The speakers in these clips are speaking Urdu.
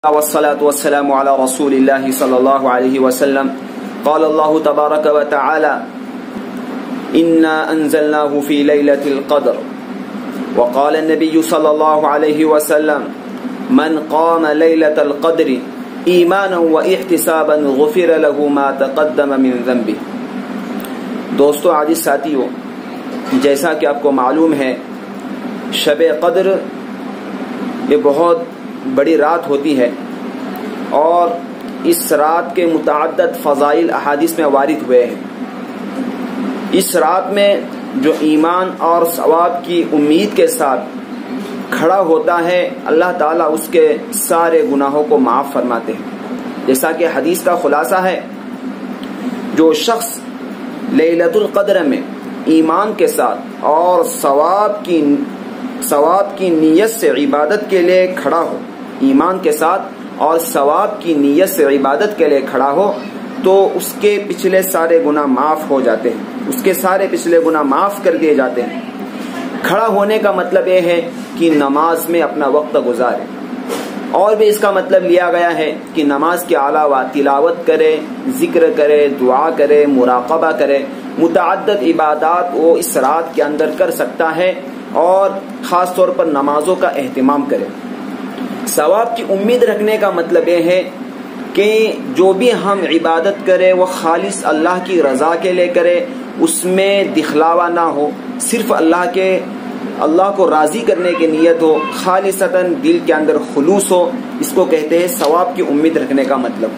والصلاة والسلام على رسول الله صلى الله عليه وسلم. قال الله تبارك وتعالى: إنا أنزلناه في ليلة القدر. وقال النبي صلى الله عليه وسلم: من قام ليلة القدر ایمانا و احتسابا غفر له ما تقدم من ذنبه. دوستو عزیز ساتھیو، جیسا کہ آپ کو معلوم ہے، شب قدر یہ بہت بڑی رات ہوتی ہے اور اس رات کے متعدد فضائل احادیث میں وارد ہوئے ہیں. اس رات میں جو ایمان اور ثواب کی امید کے ساتھ کھڑا ہوتا ہے، اللہ تعالیٰ اس کے سارے گناہوں کو معاف فرماتے ہیں. جیسا کہ حدیث کا خلاصہ ہے، جو شخص لیلۃ القدر میں ایمان کے ساتھ اور ثواب کی نیت سے عبادت کے لیے کھڑا ہو، ایمان کے ساتھ اور ثواب کی نیت سے عبادت کے لیے کھڑا ہو، تو اس کے پچھلے سارے گناہ معاف ہو جاتے ہیں، اس کے سارے پچھلے گناہ معاف کر دیے جاتے ہیں. کھڑا ہونے کا مطلب یہ ہے کہ نماز میں اپنا وقت گزارے، اور بھی اس کا مطلب لیا گیا ہے کہ نماز کے علاوہ تلاوت کرے، ذکر کرے، دعا کرے، مراقبہ کرے. متعدد عبادات وہ اس رات کے اندر کر سکتا ہے اور خاص طور پر نمازوں کا اہتمام کرے. ثواب کی امید رکھنے کا مطلب یہ ہے کہ جو بھی ہم عبادت کرے وہ خالص اللہ کی رضا کے لیے کرے، اس میں دکھلاوا نہ ہو، صرف اللہ کو راضی کرنے کی نیت ہو، خالصتاً دل کے اندر خلوص ہو. اس کو کہتے ہیں ثواب کی امید رکھنے کا مطلب.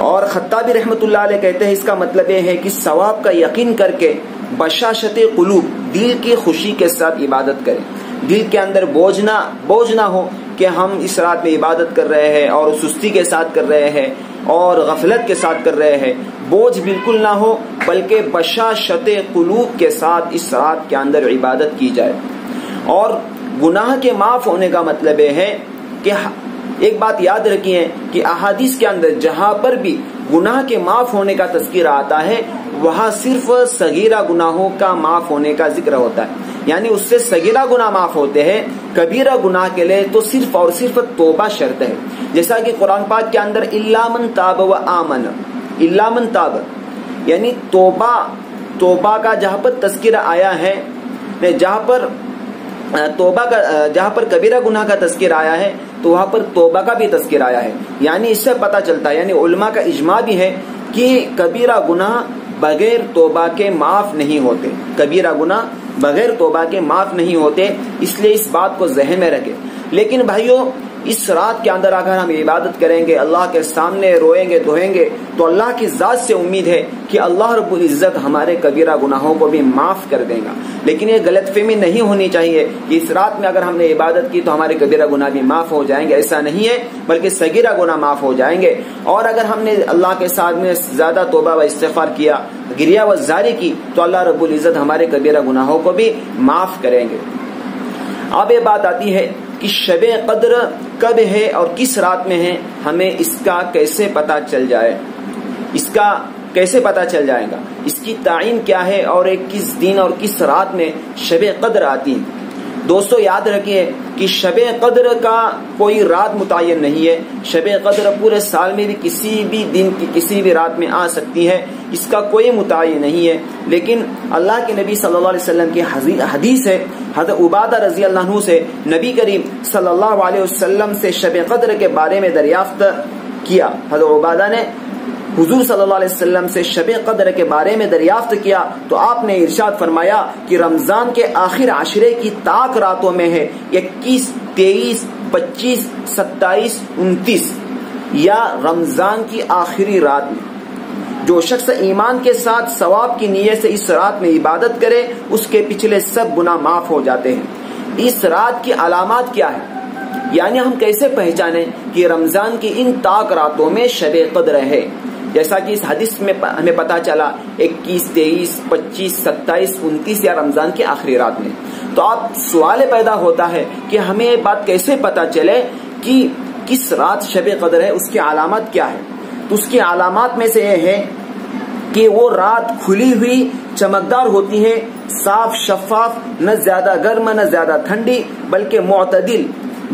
اور خطابی رحمۃ اللہ علیہ کہتے ہیں اس کا مطلب یہ ہے کہ ثواب کا یقین کر کے بشاشت قلوب، دل کی خوشی کے ساتھ عبادت کریں. دل کے اندر بوجھ نہ ہو کہ ہم اس رات میں عبادت کر رہے ہیں اور سستی کے ساتھ کر رہے ہیں اور غفلت کے ساتھ کر رہے ہیں. بوجھ بالکل نہ ہو، بلکہ بشاشت قلوب کے ساتھ اس رات کے اندر عبادت کی جائے. اور گناہ کے معاف ہونے کا مطلب یہ ہے کہ ایک بات یاد رکھیے کہ احادیث کے اندر جہاں پر بھی گناہ کے معاف ہونے کا تذکرہ آتا ہے، وہاں صرف صغیرہ گناہوں کا معاف ہونے کا ذکر ہوتا ہے. یعنی اس سے صغیرہ گناہ معاف ہوتے ہیں، کبیرہ گناہ کے لیے تو صرف اور صرف توبہ شرط ہے. جیسا کہ قرآن پاک کے اندر الا من تاب و آمن، الا من تاب یعنی توبہ کا جہاں پر تذکرہ آیا ہے، جہاں پر کبیرہ گناہ کا تذکرہ آیا ہے تو وہاں پر توبہ کا بھی تذکرہ آیا ہے. یعنی اس سے پتہ چلتا ہے، یعنی علماء کا اجماع بھی ہے کہ کبیرہ گناہ بغیر توبہ کے معاف نہیں ہوتے، کبیرہ گناہ بغیر توبہ کے معاف نہیں ہوتے. اس لیے اس بات کو ذہن میں رکھیں. لیکن بھائیو، اس رات کے اندر اگر ہم عبادت کریں گے، اللہ کے سامنے روئیں گے، دھوئیں گے، تو اللہ کی ذات سے امید ہے کہ اللہ رب العزت ہمارے کبیرہ گناہوں کو بھی معاف کر دے گا. لیکن یہ غلط فہمی نہیں ہونی چاہیے کہ اس رات میں اگر ہم نے عبادت کی تو ہمارے کبیرہ گناہ بھی معاف ہو جائیں گے. ایسا نہیں ہے، بلکہ صغیرہ گناہ معاف ہو جائیں گے. اور اگر ہم نے اللہ کے ساتھ میں زیادہ توبہ و استغفار کیا، گریہ و زاری کی، تو اللہ رب العزت ہمارے کبیرہ گناہوں کو بھی معاف کریں گے. اب یہ بات آتی ہے کہ شب قدر کب ہے اور کس رات میں ہے، ہمیں اس کا کیسے پتہ چل جائے، اس کا کیسے پتہ چل جائے گا، اس کی تعین کیا ہے اور کس دن اور کس رات میں شب قدر آتی ہے. دوستو یاد رکھیے کہ شب قدر کا کوئی رات متعین نہیں ہے. شب قدر پورے سال میں بھی کسی بھی دن کی کسی بھی رات میں آ سکتی ہے، اس کا کوئی متعین نہیں ہے. لیکن اللہ کے نبی صلی اللہ علیہ وسلم کی حدیث ہے، حضرت عبادہ رضی اللہ عنہ سے نبی کریم صلی اللہ علیہ وسلم سے شب قدر کے بارے میں دریافت کیا. حضرت عبادہ نے حضور صلی اللہ علیہ وسلم سے شب قدر کے بارے میں دریافت کیا تو آپ نے ارشاد فرمایا کہ رمضان کے آخر عشرے کی طاق راتوں میں ہے، 21، 23، 25، 27، 29، یا رمضان کی آخری رات میں. جو شخص ایمان کے ساتھ ثواب کی نیت سے اس رات میں عبادت کرے، اس کے پچھلے سب گناہ معاف ہو جاتے ہیں. اس رات کی علامات کیا ہے، یعنی ہم کیسے پہچانیں کہ رمضان کی ان طاق راتوں میں شب قدر ہے؟ جیسا کہ اس حدیث میں ہمیں پتا چلا 21، 23، 25، 27، 29 یا رمضان کی آخری رات میں. تو آپ سوال پیدا ہوتا ہے کہ ہمیں یہ بات کیسے پتا چلے کہ کس رات شب قدر ہے، اس کی علامات کیا ہے؟ تو اس کی علامات میں سے یہ ہے کہ وہ رات کھلی ہوئی چمکدار ہوتی ہے، صاف شفاف، نہ زیادہ گرم نہ زیادہ ٹھنڈی، بلکہ معتدل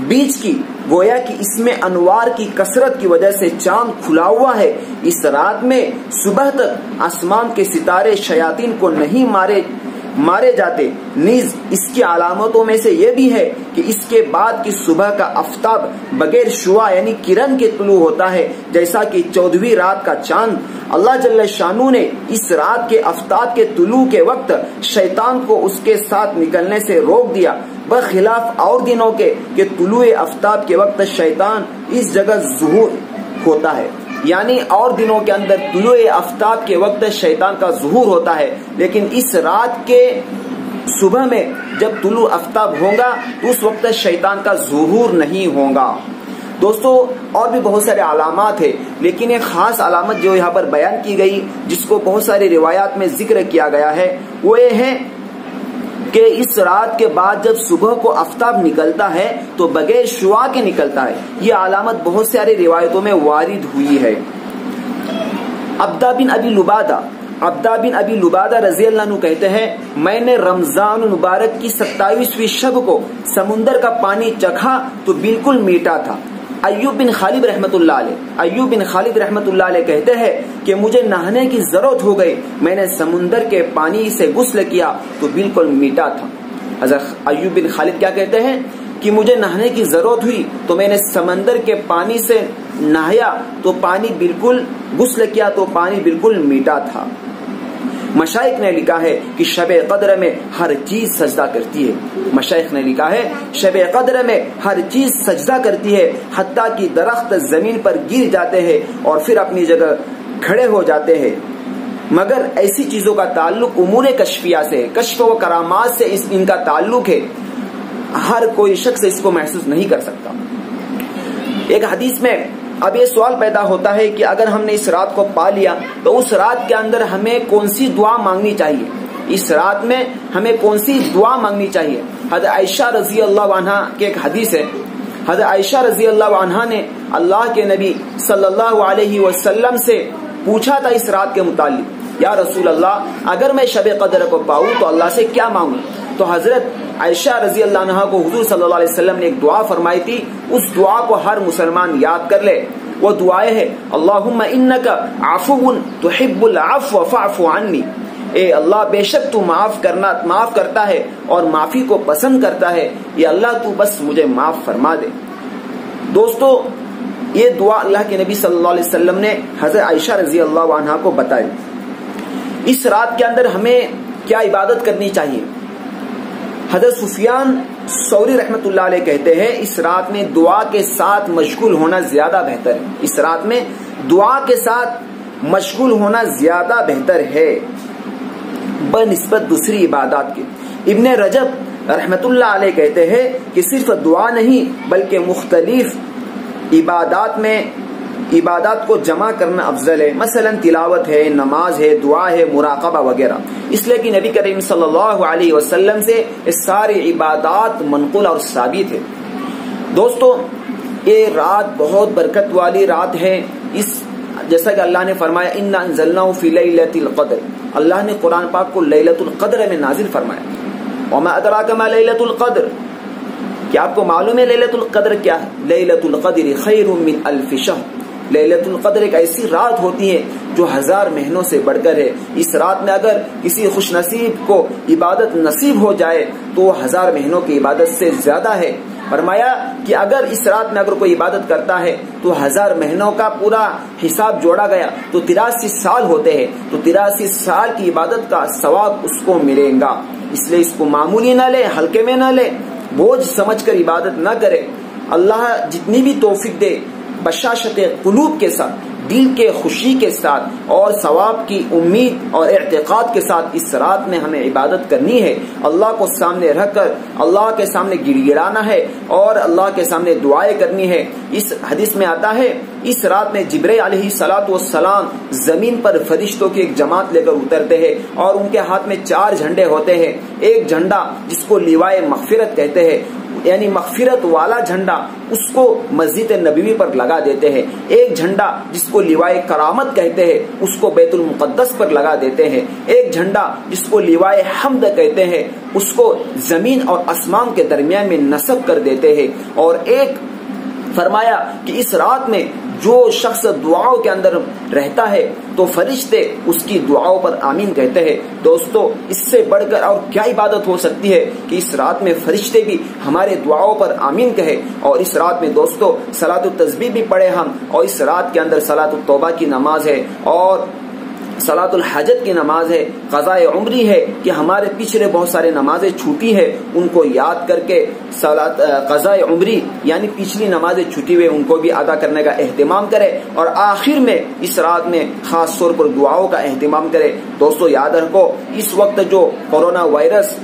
بیچ کی گویا کہ اس میں انوار کی کثرت کی وجہ سے چاند کھلا ہوا ہے۔ اس رات میں صبح تک آسمان کے ستارے شیاطین کو نہیں مارے جاتے۔ نیز اس کی علامتوں میں سے یہ بھی ہے کہ اس کے بعد کی صبح کا آفتاب بغیر شعاع یعنی کرن کے طلوع ہوتا ہے، جیسا کہ 14ویں رات کا چاند۔ اللہ جل شانہ نے اس رات کے آفتاب کے طلوع کے وقت شیطان کو اس کے ساتھ نکلنے سے روک دیا، بخلاف اور دنوں کے کہ طلوع آفتاب کے وقت شیطان اس جگہ ظہور ہوتا ہے۔ یعنی اور دنوں کے اندر طلوع آفتاب کے وقت شیطان کا ظہور ہوتا ہے، لیکن اس رات کے صبح میں جب طلوع آفتاب ہوگا تو اس وقت شیطان کا ظہور نہیں ہوگا۔ دوستو اور بھی بہت سارے علامات ہیں، لیکن ایک خاص علامت جو یہاں پر بیان کی گئی جس کو بہت ساری روایات میں ذکر کیا گیا ہے وہ یہ ہے کہ اس رات کے بعد جب صبح کو آفتاب نکلتا ہے تو بغیر شعاع کے نکلتا ہے۔ یہ علامت بہت ساری روایتوں میں وارد ہوئی ہے۔ عبدہ بن ابی لبادہ رضی اللہ عنہ کہتے ہیں میں نے رمضان المبارک کی 27ویں شب کو سمندر کا پانی چکھا تو بالکل میٹھا تھا۔ ایوب بن خالد رحمت اللہ علیہ کہتے ہیں کہ مجھے نہانے کی ضرورت ہو گئی، میں نے سمندر کے پانی سے غسل کیا تو بالکل میٹھا تھا۔ حضرت ایوب بن خالد کیا کہتے ہیں کہ مجھے نہانے کی ضرورت ہوئی تو میں نے سمندر کے پانی سے نہایا تو پانی بالکل غسل کیا تو پانی بالکل میٹھا تھا۔ مشائخ نے لکھا ہے کہ شب قدر میں ہر چیز سجدہ کرتی ہے۔ مشائخ نے لکھا ہے شب قدر میں ہر چیز سجدہ کرتی ہے، حتیٰ کہ درخت زمین پر گر جاتے ہیں اور پھر اپنی جگہ کھڑے ہو جاتے ہیں، مگر ایسی چیزوں کا تعلق امور کشفیہ سے، کشف و کرامات سے ان کا تعلق ہے، ہر کوئی شخص اس کو محسوس نہیں کر سکتا۔ ایک حدیث میں اب یہ سوال پیدا ہوتا ہے کہ اگر ہم نے اس رات کو پا لیا تو اس رات کے اندر ہمیں کون سی دعا مانگنی چاہیے؟ اس رات میں ہمیں کون سی دعا مانگنی چاہیے؟ حضرت عائشہ رضی اللہ عنہا کے ایک حدیث ہے، حضرت عائشہ رضی اللہ عنہا نے اللہ کے نبی صلی اللہ علیہ وسلم سے پوچھا تھا اس رات کے متعلق، یا رسول اللہ اگر میں شب قدر کو پاؤں تو اللہ سے کیا مانگوں؟ تو حضرت عائشہ رضی اللہ عنہا کو حضور صلی اللہ علیہ وسلم نے ایک دعا فرمائی تھی، اس دعا کو ہر مسلمان یاد کر لے۔ وہ دعائیں ہے اللہم انک عفو تحب العفو فاعف عنی، اے اللہ بے شک تو معاف کرتا ہے اور معافی کو پسند کرتا ہے، یا اللہ تو بس مجھے معاف فرما دے۔ دوستو یہ دعا اللہ کے نبی صلی اللہ علیہ وسلم نے حضرت عائشہ رضی اللہ عنہا کو بتائی۔ اس رات کے اندر ہمیں کیا عبادت کرنی چاہیے؟ حضرت سفیان ثوری رحمت اللہ علیہ کہتے ہیں اس رات میں دعا کے ساتھ مشغول ہونا زیادہ بہتر ہے۔ اس رات میں دعا کے ساتھ مشغول ہونا زیادہ بہتر ہے بنسبت دوسری عبادات کے۔ ابن رجب رحمت اللہ علیہ کہتے ہیں کہ صرف دعا نہیں بلکہ مختلف عبادات کو جمع کرنا افضل ہے، مثلا تلاوت ہے، نماز ہے، دعا ہے، مراقبہ وغیرہ، اس لیے کہ نبی کریم صلی اللہ علیہ وسلم سے یہ ساری عبادات منقول اور ثابت ہے۔ دوستو یہ رات بہت برکت والی رات ہے، جیسا کہ اللہ نے فرمایا انا انزلناہ فی لیلۃ القدر، اللہ نے قرآن پاک کو لیلۃ القدر میں نازل فرمایا۔ وما ادراک ما لیلۃ القدر، کیا آپ کو معلوم ہے لیلۃ القدر کیا ہے؟ لیلۃ القدر خیر من الف شہر، لیلۃ القدر ایک ایسی رات ہوتی ہے جو 1000 مہینوں سے بڑھ کر ہے۔ اس رات میں اگر کسی خوش نصیب کو عبادت نصیب ہو جائے تو وہ 1000 مہینوں کی عبادت سے زیادہ ہے۔ فرمایا کہ اگر اس رات میں اگر کوئی عبادت کرتا ہے تو 1000 مہینوں کا پورا حساب جوڑا گیا تو 83 سال ہوتے ہیں، تو 83 سال کی عبادت کا ثواب اس کو ملے گا۔ اس لیے اس کو معمولی نہ لے، ہلکے میں نہ لے، بوجھ سمجھ کر عبادت نہ کرے۔ اللہ جتنی بھی توفیق دے بشاشت قلوب کے ساتھ، دل کے خوشی کے ساتھ اور ثواب کی امید اور اعتقاد کے ساتھ اس رات میں ہمیں عبادت کرنی ہے۔ اللہ کو سامنے رکھ کر اللہ کے سامنے گڑ گڑانا ہے اور اللہ کے سامنے دعائیں کرنی ہے۔ اس حدیث میں آتا ہے اس رات میں جبرائیل علیہ الصلوۃ والسلام زمین پر فرشتوں کی ایک جماعت لے کر اترتے ہیں اور ان کے ہاتھ میں 4 جھنڈے ہوتے ہیں۔ ایک جھنڈا جس کو لیوائے مغفرت کہتے ہیں، یعنی مغفرت والا جھنڈا، اس کو مسجد نبوی پر لگا دیتے ہیں۔ ایک جھنڈا جس کو لیوائے کرامت کہتے ہیں اس کو بیت المقدس پر لگا دیتے ہیں۔ ایک جھنڈا جس کو لیوائے حمد کہتے ہیں اس کو زمین اور آسمان کے درمیان میں نصب کر دیتے ہیں، اور ایک فرمایا کہ اس رات میں جو شخص دعاؤں کے اندر رہتا ہے تو فرشتے اس کی دعاؤں پر آمین کہتے ہیں۔ دوستو اس سے بڑھ کر اور کیا عبادت ہو سکتی ہے کہ اس رات میں فرشتے بھی ہمارے دعاؤں پر آمین کہے، اور اس رات میں دوستو صلاۃ التسبیح بھی پڑھے ہم، اور اس رات کے اندر صلاۃ التوبہ کی نماز ہے اور صلاۃ الحاجت کی نماز ہے، قضاء عمری ہے کہ ہمارے پچھلے بہت سارے نمازیں چھوٹی ہے ان کو یاد کر کے قضاء عمری یعنی پچھلی نمازیں چھوٹی ہوئے ان کو بھی ادا کرنے کا اہتمام کرے، اور آخر میں اس رات میں خاص طور پر دعاؤں کا اہتمام کرے۔ دوستو یاد رکھو اس وقت جو کورونا وائرس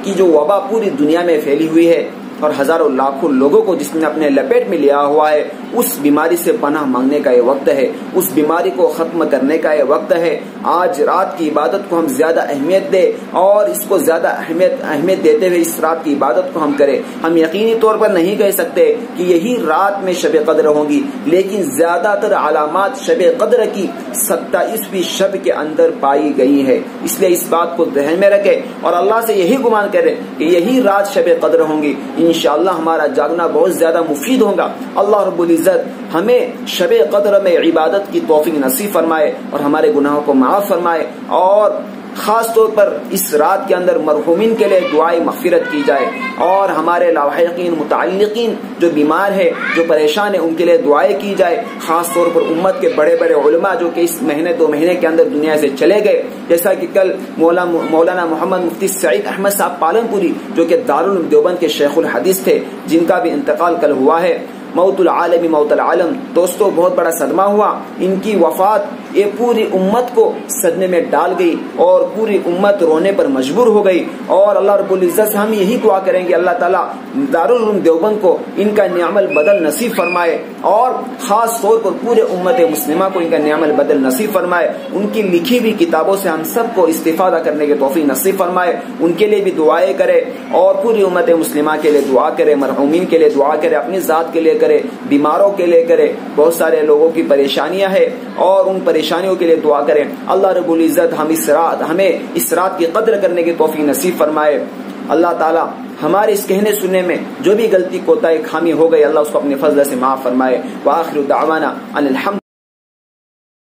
کی جو وبا پوری دنیا میں پھیلی ہوئی ہے اور ہزاروں لاکھوں لوگوں کو جس نے اپنے لپیٹ میں لیا ہوا ہے، اس بیماری سے پناہ مانگنے کا یہ وقت ہے، اس بیماری کو ختم کرنے کا یہ وقت ہے۔ آج رات کی عبادت کو ہم زیادہ اہمیت دیں اور اس کو زیادہ اہمیت دیتے ہوئے اس رات کی عبادت کو ہم کریں۔ ہم یقینی طور پر نہیں کہہ سکتے کہ یہی رات میں شب قدر ہوگی، لیکن زیادہ تر علامات شب قدر کی 27ویں شب کے اندر پائی گئی ہے، اس لیے اس بات کو ذہن میں رکھے اور اللہ سے یہی گمان کرے کہ یہی رات شب قدر ہوں گی۔ انشاءاللہ ہمارا جاگنا بہت زیادہ مفید ہوگا۔ اللہ رب العزت ہمیں شب قدر میں عبادت کی توفیق نصیب فرمائے اور ہمارے گناہوں کو معاف فرمائے، اور خاص طور پر اس رات کے اندر مرحومین کے لیے دعائیں مغفرت کی جائے، اور ہمارے لاحقین متعلقین جو بیمار ہے جو پریشان ہے ان کے لیے دعائیں کی جائے، خاص طور پر امت کے بڑے بڑے علماء جو کہ اس مہینے 2 مہینے کے اندر دنیا سے چلے گئے، جیسا کہ کل مولانا محمد مفتی سعید احمد صاحب پالنپوری جو کہ دارالعلوم دیوبند کے شیخ الحدیث تھے، جن کا بھی انتقال کل ہوا ہے۔ موت العالمی موت العالم، دوستو بہت بڑا صدمہ ہوا، ان کی وفات یہ پوری امت کو صدمے میں ڈال گئی اور پوری امت رونے پر مجبور ہو گئی، اور اللہ رب العزت سے ہم یہی دعا کریں گے اللہ تعالیٰ دارالعلوم دیوبند کو ان کا نعم البدل نصیب فرمائے، اور خاص طور پر پورے امت مسلمہ کو ان کا نعم البدل نصیب فرمائے، ان کی لکھی ہوئی کتابوں سے ہم سب کو استفادہ کرنے کی توفیق نصیب فرمائے، ان کے لیے بھی دعائیں کرے اور پوری امت مسلمہ کے لیے دعا کرے، مرحومین کے لیے دعا کرے، اپنی ذات کے لیے کرے، بیماروں کے لیے کرے، بہت سارے لوگوں کی پریشانیاں ہیں اور ان پریشانیوں کے لیے دعا کریں۔ اللہ رب العزت ہمیں اس رات کی قدر کرنے کی توفیق نصیب فرمائے۔ اللہ تعالیٰ ہمارے اس کہنے سننے میں جو بھی غلطی کوتاہی خامی ہو گئی اللہ اس کو اپنے فضل سے معاف فرمائے۔ وآخر دعوانا ان الحمد